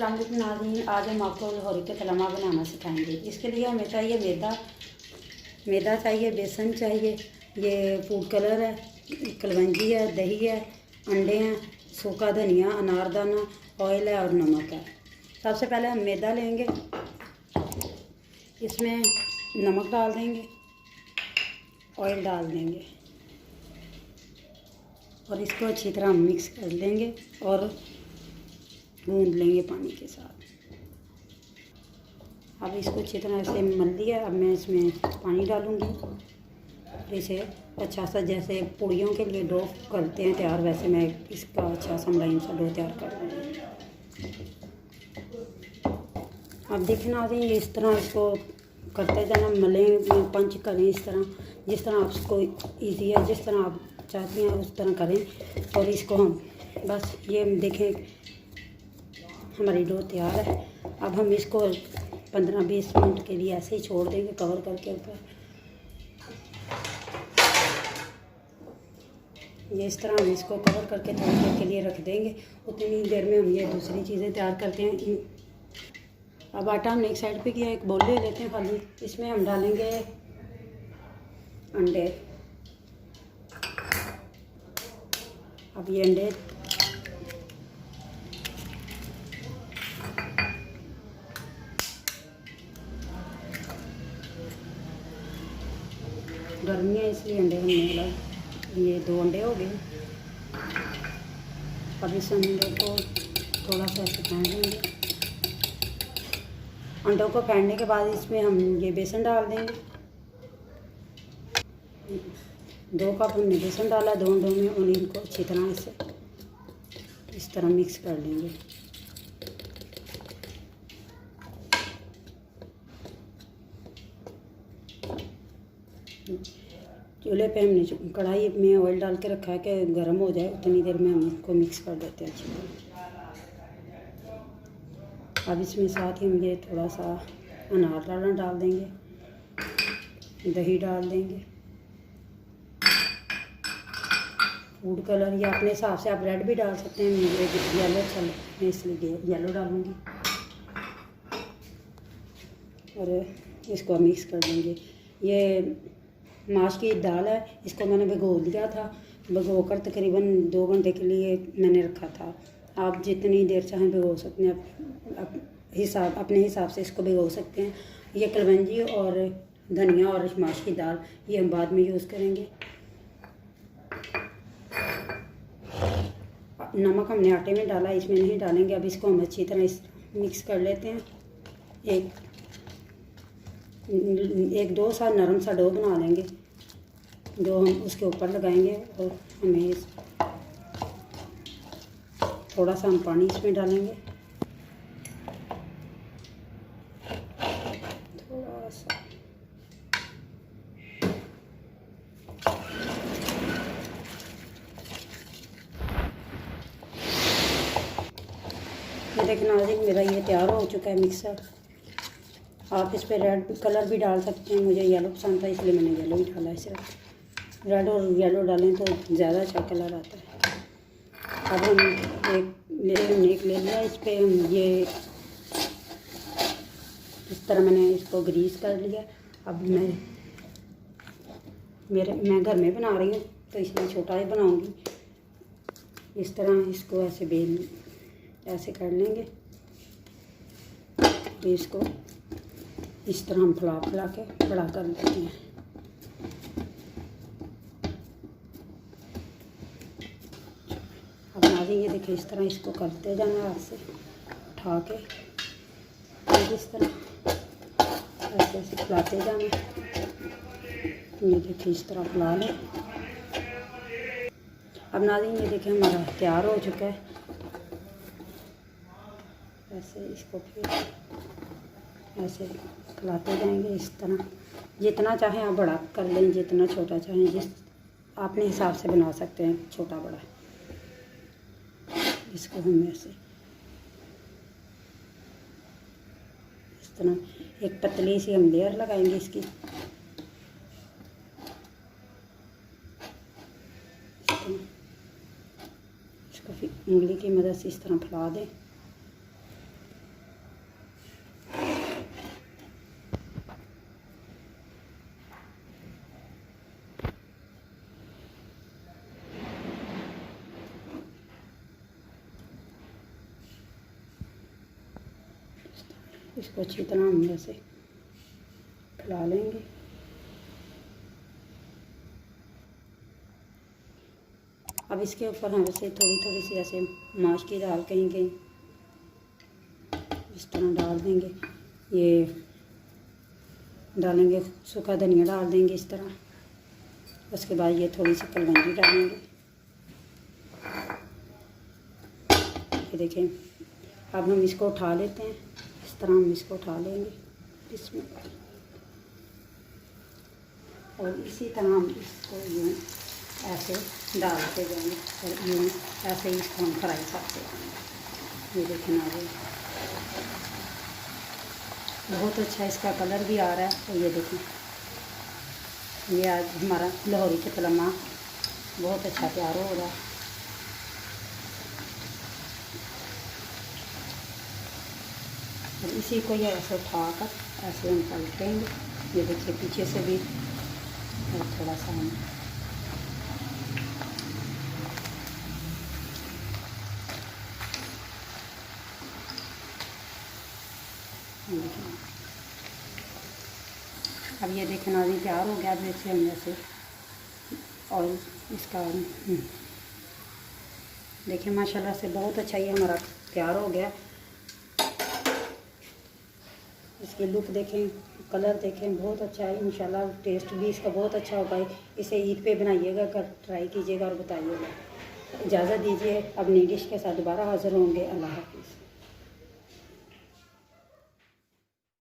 अस्सलाम वालेकुम नाज़रीन, आज हम आपको लाहौरी के कलमा बनाना सिखाएंगे। इसके लिए हमें चाहिए मैदा चाहिए, बेसन चाहिए, ये फूड कलर है, कलवंजी है, दही है, अंडे हैं, सूखा धनिया, अनारदाना, ऑयल है और नमक है। सबसे पहले हम मैदा लेंगे, इसमें नमक डाल देंगे, ऑयल डाल देंगे और इसको अच्छी तरह मिक्स कर लेंगे और गूंद लेंगे पानी के साथ। अब इसको अच्छी तरह से मल लिया। अब मैं इसमें पानी डालूँगी, इसे अच्छा सा जैसे पूड़ियों के लिए डो करते हैं तैयार, वैसे मैं इसका अच्छा सा मुलायम सा डो तैयार कर लूँगी। अब देखना आते हैं, इस तरह इसको करते जाना, मलें, पंच करें इस तरह, जिस तरह आपको ईजी है, जिस तरह आप चाहती हैं उस तरह करें। और इसको हम बस ये देखें हमारी डो तैयार है। अब हम इसको 15-20 मिनट के लिए ऐसे ही छोड़ देंगे कवर करके ऊपर। ये इस तरह हम इसको कवर करके थोड़ी देर के लिए रख देंगे। उतनी देर में हम ये दूसरी चीज़ें तैयार करते हैं। अब आटा हमने एक साइड पे किया, एक बोल ले लेते हैं खाली। इसमें हम डालेंगे अंडे। अब ये अंडे गर्मी है इसलिए अंडे हमने अलग, ये 2 अंडे हो गए। अब इस अंडे को थोड़ा सा ऐसे फेंट देंगे। अंडों को फेंटने के बाद इसमें हम ये बेसन डाल देंगे। 2 कप हमने बेसन डाला 2 अंडों में, और इनको अच्छी तरह से इस तरह मिक्स कर लेंगे। चूल्हे पे हमने कढ़ाई में ऑयल डाल के रखा है कि गर्म हो जाए, उतनी देर में हम इसको मिक्स कर देते हैं अच्छी तरह। अब इसमें साथ ही हम ये थोड़ा सा अनारदाना डाल देंगे, दही डाल देंगे, फूड कलर या अपने हिसाब से आप रेड भी डाल सकते हैं। मुझे येलो अच्छा लगता है इसलिए येलो डालूँगी। और इसको मिक्स कर देंगे। ये माश की दाल है, इसको मैंने भिगो लिया था, भिगो कर तकरीबन 2 घंटे के लिए मैंने रखा था। आप जितनी देर चाहें भिगो सकते हैं, अपने हिसाब से इसको भिगो सकते हैं। ये कलवंजी और धनिया और माश की दाल ये हम बाद में यूज़ करेंगे। नमक हमने आटे में डाला, इसमें नहीं डालेंगे। अब इसको हम अच्छी तरह मिक्स कर लेते हैं। एक 2 सा नरम सा डो बना लेंगे, जो हम उसके ऊपर लगाएंगे। और हमें थोड़ा सा हम पानी इसमें डालेंगे, थोड़ा सा। ये देखना मेरा ये तैयार हो चुका है मिक्सर। आप इस पर रेड कलर भी डाल सकते हैं, मुझे येलो पसंद था इसलिए मैंने येलो ही डाला है। सिर्फ रेड और येलो डालें तो ज़्यादा अच्छा कलर आता है। अब हम एक ले लिया, इस पर हम ये इस तरह मैंने इसको ग्रीस कर लिया। अब मैं घर में बना रही हूँ तो इसलिए छोटा ही बनाऊँगी। इस तरह इसको ऐसे कर लेंगे। इसको इस तरह हम फैला के बड़ा कर लेते हैं। अब नाज़रीन ये देखिए, इस तरह इसको करते जाना, हाथ से उठा के इस तरह ऐसे ऐसे फैलाते जाना। ये देखिए इस तरह फैला लें। अब नाज़रीन ये देखिए हमारा तैयार हो चुका है। ऐसे इसको फिर ऐसे फैलाते जाएंगे इस तरह। जितना चाहें आप बड़ा कर लें, जितना छोटा चाहें, जिस अपने हिसाब से बना सकते हैं, छोटा बड़ा। इसको हम ऐसे इस तरह एक पतली सी हम लेयर लगाएंगे इसकी। इसको फिर उंगली की मदद से इस तरह फैला दें। इसको अच्छी तरह हम ऐसे फैला लेंगे। अब इसके ऊपर हम ऐसे थोड़ी थोड़ी सी ऐसे माश की दाल कहीं कहीं इस तरह डाल देंगे। ये डालेंगे, सूखा धनिया डाल देंगे इस तरह। उसके बाद ये थोड़ी सी कलवंजी डालेंगे। ये देखें, अब हम इसको उठा लेते हैं। इस तरह हम इसको उठा लेंगे इसमें, और इसी तरह हम इसको यूँ ऐसे डालते जाएंगे और यूँ ऐसे ही इसको हम फ्राई करते जाएंगे। ये देखें आगे बहुत अच्छा इसका कलर भी आ रहा है। और ये देखें, ये आज हमारा लाहौरी कतलमा बहुत अच्छा तैयार हो रहा है। और इसी को ये ऐसे उठाकर ऐसे हम पलटेंगे। ये देखिए पीछे से भी थोड़ा सा हम अब ये देखें नाज़रीन तैयार हो गया। अब जैसे हम जैसे ऑयल इसका देखें माशाल्लाह से बहुत अच्छा ये हमारा तैयार हो गया। इसकी लुक देखें, कलर देखें, बहुत अच्छा है। इंशाल्लाह टेस्ट भी इसका बहुत अच्छा होगा। इसे ईद पे बनाइएगा, कर ट्राई कीजिएगा और बताइएगा। इजाज़त दीजिए, अब नई डिश के साथ दोबारा हाज़िर होंगे। अल्लाह हाफ़िज़।